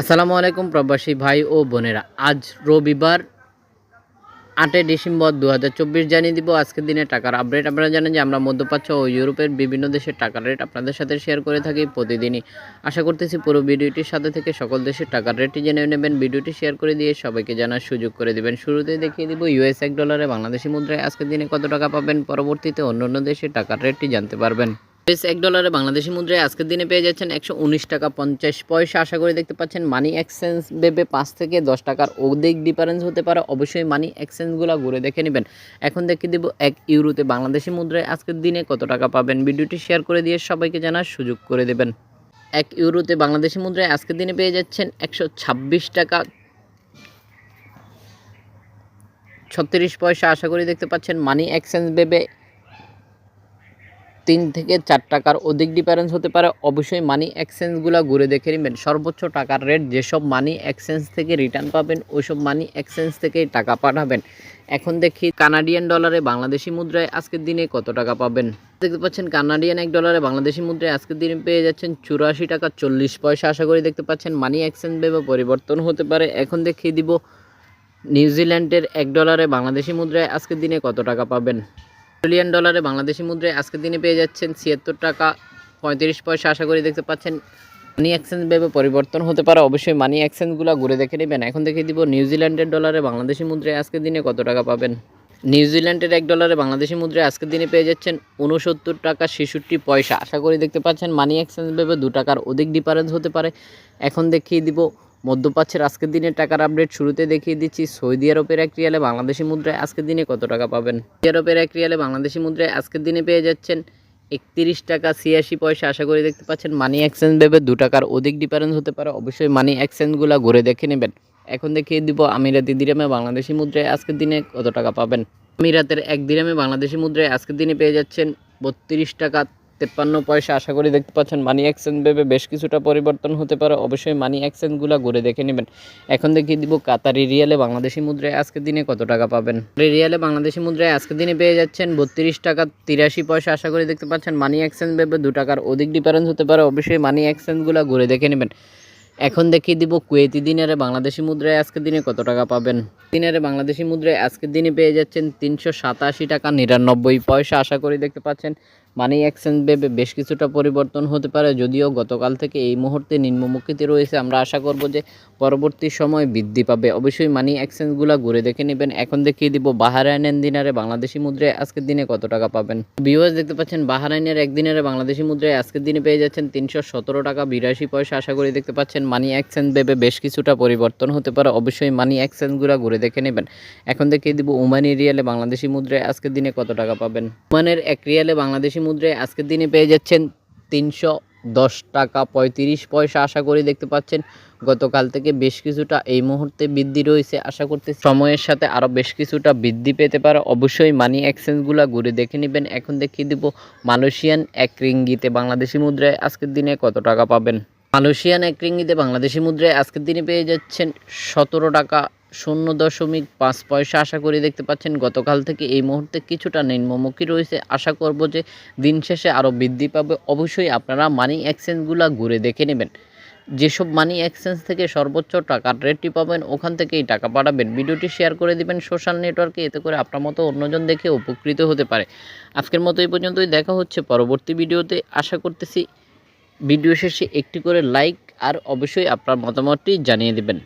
আসসালামু আলাইকুম প্রবাসী ভাই ও বোনেরা। আজ রবিবার 8 ডিসেম্বর 2024 জানিয়ে দিব আজকের দিনে টাকার আপডেট। আপনারা জানেন যে আমরা মধ্যপ্রাচ্য ও ইউরোপের বিভিন্ন দেশের টাকার রেট আপনাদের সাথে শেয়ার করে থাকি প্রতিদিনই। আশা করতেছি পুরো ভিডিওটির সাথে থেকে সকল দেশের টাকার রেটটি জেনে নেবেন। ভিডিওটি শেয়ার করে দিয়ে সবাইকে জানার সুযোগ করে দিবেন। শুরুতেই দেখিয়ে দিব ইউএস $1 বাংলাদেশি মুদ্রায় আজকের দিনে কত টাকা পাবেন, পরবর্তীতে অন্যান্য দেশের টাকার রেটটি জানতে পারবেন। $1 বাংলাদেশি মুদ্রায় আজকের দিনে পেয়ে যাচ্ছেন 119 টাকা 50 পয়সা। আশা করি দেখতে পাচ্ছেন মানি এক্সচেঞ্জ ভেবে 5 থেকে 10 টাকার অধিক ডিফারেন্স হতে পারে, অবশ্যই মানি এক্সচেঞ্জগুলো ঘুরে দেখে নেবেন। এখন দেখিয়ে দেব 1 ইউরোতে বাংলাদেশি মুদ্রায় আজকের দিনে কত টাকা পাবেন। ভিডিওটি শেয়ার করে দিয়ে সবাইকে জানার সুযোগ করে দেবেন। 1 ইউরোতে বাংলাদেশি মুদ্রায় আজকের দিনে পেয়ে যাচ্ছেন 126 টাকা 36 পয়সা। আশা করি দেখতে পাচ্ছেন মানি এক্সচেঞ্জ ভেবে 3 থেকে 4 টাকার অধিক ডিফারেন্স হতে পারে, অবশ্যই মানি এক্সচেঞ্জগুলো ঘুরে দেখে নেবেন। সর্বোচ্চ টাকার রেট যেসব মানি এক্সচেঞ্জ থেকে রিটার্ন পাবেন ওইসব মানি এক্সচেঞ্জ থেকেই টাকা পাঠাবেন। এখন দেখি কানাডিয়ান ডলারে বাংলাদেশি মুদ্রায় আজকের দিনে কত টাকা পাবেন। দেখতে পাচ্ছেন কানাডিয়ান $1 বাংলাদেশি মুদ্রায় আজকের দিনে পেয়ে যাচ্ছেন 84 টাকা 40 পয়সা। আশা করি দেখতে পাচ্ছেন মানি এক্সচেঞ্জ ভেবে পরিবর্তন হতে পারে। এখন দেখিয়ে দিব নিউজিল্যান্ডের $1 বাংলাদেশি মুদ্রায় আজকের দিনে কত টাকা পাবেন। অস্ট্রেলিয়ান ডলারে বাংলাদেশি মুদ্রায় আজকের দিনে পেয়ে যাচ্ছেন 76 টাকা 35 পয়সা। আশা করি দেখতে পাচ্ছেন মানি এক্সচেঞ্জ ভেবে পরিবর্তন হতে পারে, অবশ্যই মানি এক্সচেঞ্জগুলো ঘুরে দেখে নেবেন। এখন দেখে দিব নিউজিল্যান্ডের ডলারে বাংলাদেশি মুদ্রায় আজকের দিনে কত টাকা পাবেন। নিউজিল্যান্ডের $1 বাংলাদেশি মুদ্রায় আজকের দিনে পেয়ে যাচ্ছেন 69 টাকা 66 পয়সা। আশা করি দেখতে পাচ্ছেন মানি এক্সচেঞ্জ ভেবে 2 টাকার অধিক ডিফারেন্স হতে পারে। এখন দেখিয়ে দিব মধ্যপ্রাচ্যের আজকের দিনের টাকার আপডেট। শুরুতে দেখিয়ে দিচ্ছি সৌদি আরবের 1 রিয়ালে বাংলাদেশি মুদ্রায় আজকের দিনে কত টাকা পাবেন। সৌদি আরবের 1 রিয়ালে বাংলাদেশি মুদ্রায় আজকের দিনে পেয়ে যাচ্ছেন 31 টাকা 86 পয়সা। আশা করি দেখতে পাচ্ছেন মানি এক্সচেঞ্জ ভেবে 2 টাকার অধিক ডিফারেন্স হতে পারে, অবশ্যই মানি এক্সচেঞ্জগুলো ঘুরে দেখে নেবেন। এখন দেখিয়ে দিব আমিরাতি দিরহামে বাংলাদেশি মুদ্রায় আজকের দিনে কত টাকা পাবেন। আমিরাতের 1 দিরহামে বাংলাদেশি মুদ্রায় আজকের দিনে পেয়ে যাচ্ছেন 32 টাকা 53 পয়সা। আশা করি দেখতে পাচ্ছেন মানি এক্সচেঞ্জ ভেবে বেশ কিছুটা পরিবর্তন হতে পারে, অবশ্যই মানি এক্সচেঞ্জগুলো ঘুরে দেখে নেবেন। এখন দেখিয়ে দিব কাতারি রিয়ালে বাংলাদেশি মুদ্রায় আজকের দিনে কত টাকা পাবেন। রিয়ালে বাংলাদেশি মুদ্রায় আজকের দিনে পেয়ে যাচ্ছেন 32 টাকা 83 পয়সা। আশা করি দেখতে পাচ্ছেন মানি এক্সচেঞ্জ ভেবে 2 টাকার অধিক ডিফারেন্স হতে পারে, অবশ্যই মানি এক্সচেঞ্জগুলো ঘুরে দেখে নেবেন। এখন দেখিয়ে দিব কুয়েতি দিনারে বাংলাদেশি মুদ্রায় আজকের দিনে কত টাকা পাবেন। দিনারে বাংলাদেশি মুদ্রায় আজকের দিনে পেয়ে যাচ্ছেন 387 টাকা 99 পয়সা। আশা করি দেখতে পাচ্ছেন মানি এক্সচেঞ্জ ভেবে বেশ কিছুটা পরিবর্তন হতে পারে, যদিও গতকাল থেকে এই মুহূর্তে নিম্নমুখীতে রয়েছে। আমরা আশা করব যে পরবর্তী সময় বৃদ্ধি পাবে, অবশ্যই মানি এক্সচেঞ্জগুলো ঘুরে দেখে নেবেন। এখন দেখিয়ে দিব বাহরাইনের দিনারে বাংলাদেশি মুদ্রায় আজকের দিনে কত টাকা পাবেন। ভিউয়ার্স দেখতে পাচ্ছেন বাহরাইনের 1 দিনারে বাংলাদেশি মুদ্রায় আজকের দিনে পেয়ে যাচ্ছেন 317 টাকা 82 পয়সা। আশা করি দেখতে পাচ্ছেন মানি এক্সচেঞ্জ ভেবে বেশ কিছুটা পরিবর্তন হতে পারে, অবশ্যই মানি এক্সচেঞ্জগুলো ঘুরে দেখে নেবেন। এখন দেখিয়ে দিব ওমানি রিয়ালে বাংলাদেশি মুদ্রায় আজকের দিনে কত টাকা পাবেন। ওমানের 1 রিয়ালে বাংলাদেশি মুদ্রায় আজকের দিনে পেয়ে যাচ্ছেন 310 টাকা 35 পয়সা। আশা করি দেখতে পাচ্ছেন গতকাল থেকে বেশ কিছুটা এই মুহূর্তে বৃদ্ধি রয়েছে, আশা করতে সময়ের সাথে আরও বেশ কিছুটা বৃদ্ধি পেতে পারে, অবশ্যই মানি এক্সচেঞ্জগুলো ঘুরে দেখে নেবেন। এখন দেখিয়ে দিব মালয়েশিয়ান 1 রিঙ্গিতে বাংলাদেশি মুদ্রায় আজকের দিনে কত টাকা পাবেন। মালয়েশিয়ান 1 রিঙ্গিতে বাংলাদেশি মুদ্রায় আজকের দিনে পেয়ে যাচ্ছেন 17 টাকা 0.5 পয়সা। আশা করি দেখতে পাচ্ছেন গতকাল থেকে এই মুহূর্তে কিছুটা নিম্নমুখী রয়েছে, আশা করব যে দিন শেষে আরও বৃদ্ধি পাবে। অবশ্যই আপনারা মানি এক্সচেঞ্জগুলো ঘুরে দেখে নেবেন। যেসব মানি এক্সচেঞ্জ থেকে সর্বোচ্চ টাকার রেটটি পাবেন ওখান থেকেই টাকা পাঠাবেন। ভিডিওটি শেয়ার করে দিবেন সোশ্যাল নেটওয়ার্কে, এতে করে আপনার মতো অন্যজন দেখে উপকৃত হতে পারে। আজকের মতো এই পর্যন্তই, দেখা হচ্ছে পরবর্তী ভিডিওতে। আশা করতেছি ভিডিও শেষে একটি করে লাইক আর অবশ্যই আপনার মতামতটি জানিয়ে দেবেন।